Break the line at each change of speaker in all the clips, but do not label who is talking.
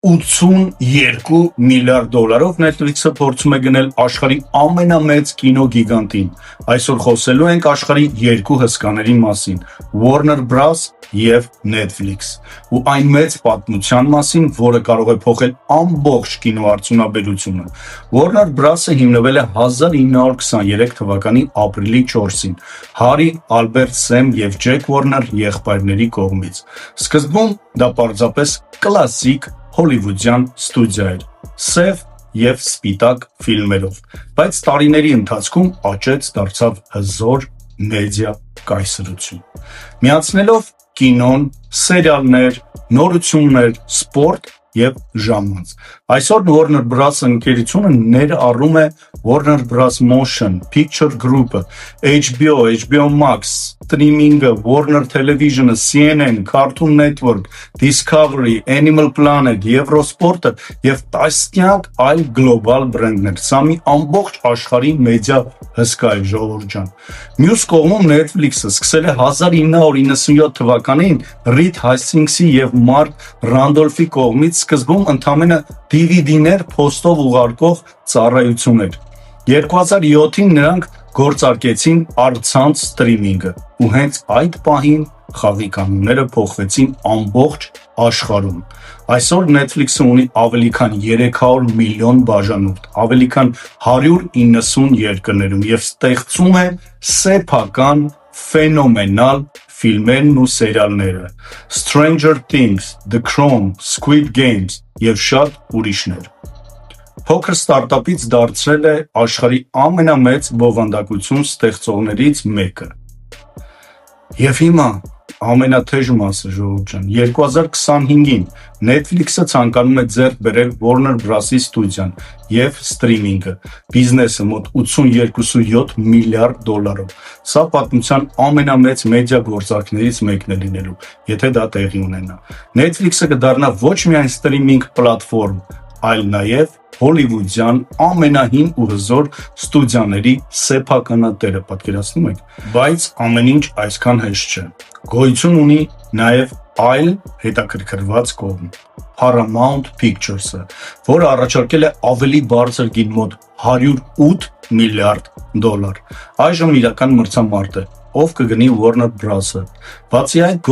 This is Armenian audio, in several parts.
$82 միլիարդ Netflix-ը փորձում է գնել աշխարհի ամենամեծ կինոգիգանտին։ Այսօր խոսելու ենք աշխարհի երկու հսկաների մասին՝ Warner Bros. Եվ Netflix, ու այն մեծ պատմության մասին, որը կարող է փոխել ամբողջ կինոարդյունաբերությունը։ Warner Bros.-ը հիմնվել է 1923 թվականի ապրիլի 4-ին Հարի, Ալբերտ, Սեմ և Ջեք Warner եղբայրների կողմից։ Սկզբում դա պարզապես կլասիկ հոլիվուդյան ստուդիա էր, սև և սպիտակ ֆիլմերով, բայց տարիների ընթացքում աճեց, դարձավ հզոր մեդիա կայսրություն։ Միացնելով կինոն, սերիալներ, նորություններ, սպորտ և ժամանց։ Այսօր Warner Bros. Ընկերությունը ներառում է Warner Bros. Motion Picture Group-ը, HBO, HBO Max, սթրիմինգը, Warner Television-ը, CNN, Cartoon Network, Discovery, Animal Planet, Եվրոսպորտը և տասնյակ այլ գլոբալ բրենդներ։ Սա մի ամբողջ աշխարհի մեդիա հսկա է, ժողովուրդ ջան։ Մյուս կողմում Netflix-ը սկսել է 1997 թվականին Ռիդ Հասթինգսի և Մարկ Ռանդոլֆի կողմից սկզբում ընդամենը DVD-ներ փոստով ուղարկող ծառայություն էր։ 2007-ին նրանք գործարկեցին առցանց սթրիմինգը, ու հենց այդ պահին խաղի կանոնները փոխվեցին ամբողջ աշխարհում։ Այսօր Netflix-ը ունի ավելի քան 300 միլիոն բաժանորդ, ավելի քան 190 երկրներում և ստեղծում է սեփական ֆենոմենալ ֆիլմերն ու սերիալները՝ Stranger Things, The Crown, Squid Games և շատ ուրիշներ։ Փոքր ստարտափից դարձել է աշխարհի ամենամեծ բովանդակություն ստեղծողներից մեկը։ Եվ հիմա ամենաթեժ մասը, ժողովուրդ ջան, 2025-ին Netflix-ը ցանկանում է ձեռք բերել Warner Bros.-ի ստուդիան և սթրիմինգը, բիզնեսը մոտ $82.7 միլիարդ։ Սա պատմության ամենամեծ մեդիա գործարքներից մեկն է լինելու, եթե դա տեղի ունենա։ Netflix-ը կդառնա ոչ միայն սթրիմինգ պլատֆորմ, այլ նաև հոլիվուդյան ամենահին ու հզոր ստուդիաների սեփականատերը, պատկերացնում եք։ Բայց ամեն ինչ այսքան հեշտ չէ։ Գոյություն ունի նաև այլ հետաքրքրված կողմ՝ Paramount Pictures-ը, որը առաջարկել է ավելի բարձր գին՝ մոտ $108 միլիարդ։ Այժմ իրական մրցամարտ է, ով կգնի Warner Bros.-ը։ Բացի այդ,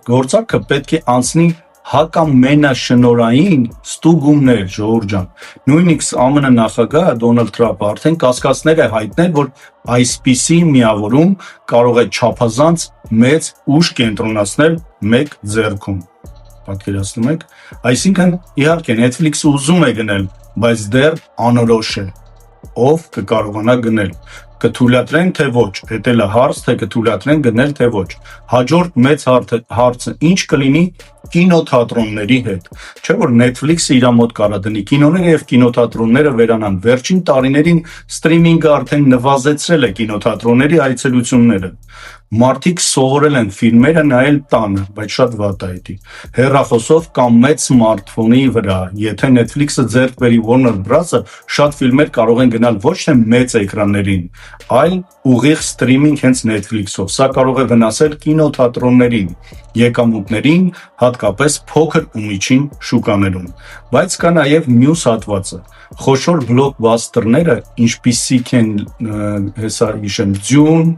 գործարքը պետք է անցնի հակամենաշնորհային ստուգումներ, ժողովուրդ ջան։ Նույնիսկ ԱՄՆ նախագահ Դոնալդ Թրամփը արդեն կասկածներ է հայտնել, որ այսպիսի միավորում կարող է չափազանց մեծ ուժ կենտրոնացնել մեկ ձեռքում։ Պատկերացնում եք։ Այսինքն, իհարկե, Netflix-ը ուզում է գնել, բայց դեռ անորոշ է, ով կկարողանա գնել։ Կթույլատրեն, թե ոչ, դա էլ է հարց, թե կթույլատրեն գնել, թե ոչ։ Հաջորդ մեծ հարցը ինչ կլինի կինոթատրոնների հետ։ Չէ՞ որ Netflix-ը իր մոտ կարա դնի կինոները և կինոթատրոնները վերանան։ Վերջին տարիներին սթրիմինգը արդեն նվազեցրել է կինոթատրոնների այցելությունները։ Մարդիկ սովորել են ֆիլմերը նայել տանը, բայց շատ վատ է դա։ Հեռախոսով կամ մեծ սմարթֆոնի վրա, եթե Netflix-ը ձեռք բերի Warner Bros.-ը, շատ ֆիլմեր կարող են գնալ ոչ թե մեծ էկրաններին, այլ ուղիղ սթրիմինգ հենց Netflix-ով։ Սա կարող է վնասել կինոթատրոններին, եկամուտներին, հատկապես փոքր ու միջին շուկաներում։ Բայց կա նաև մյուս հատվածը։ Խոշոր բլոկբասթերները, ինչպիսիք են Dune,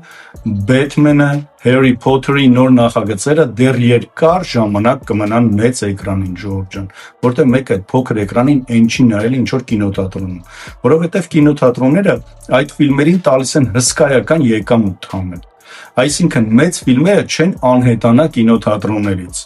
Batman-ը, Harry Potter-ի նոր նախագծերը դեռ երկար ժամանակ կմնան մեծ էկրանին, ժողովուրդ ջան, որտեղ մեկ այդ փոքր էկրանին այն չի նայել ինչ որ կինոթատրոնում, որովհետև կինոթատրոնները այդ ֆիլմերին տալիս են հսկայական եկամուտ հանել։ Այսինքն մեծ ֆիլմերը չեն անհետանա կինոթատրոններից,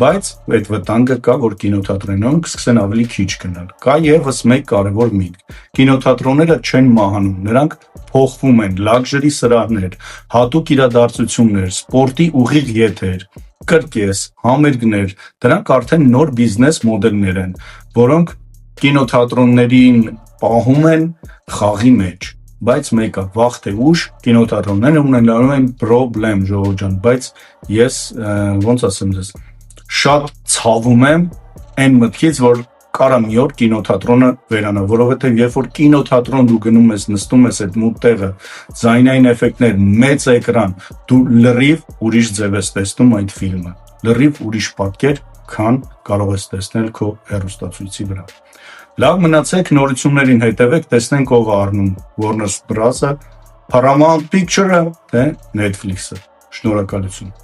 բայց այդ վտանգը կա, որ կինոթատրոններում կսկսեն ավելի քիչ գնալ։ Կա եւս մեկ կարևոր միտք. կինոթատրոնները չեն մահանում, նրանք փոխվում են, լաքժերի սրահներ, հատուկ իրադարձություններ, սպորտի ուղիղ եթեր, կրկես, համերգներ, դրանք արդեն նոր բիզնես մոդելներ են, որոնք կինոթատրոններին պահում են խաղի մեջ։ Բայց մեկը վաղ թե ուշ կինոթատրոնները ունենալու են պրոբլեմ, ժողովուրդ ջան, բայց ես ոնց ասեմ ձեզ, շատ ցավում եմ այն մտքից, որ կարա մի օր կինոթատրոնը վերանա, որովհետև երբ որ կինոթատրոն դու գնում ես, նստում ես այդ մութ տեղը, ձայնային էֆեկտներ, մեծ էկրան, դու լրիվ ուրիշ ձև ես տեսնում այդ ֆիլմը, լրիվ ուրիշ պատկեր քան կարող ես տեսնել քո հեռուստացույցի վրա։ Լավ մնացեք, նորություններին հետևեք, տեսնենք ով է առնում Warner Bros-ը, Paramount Picture-ը, թե Netflix-ը։ Շնորհակալություն։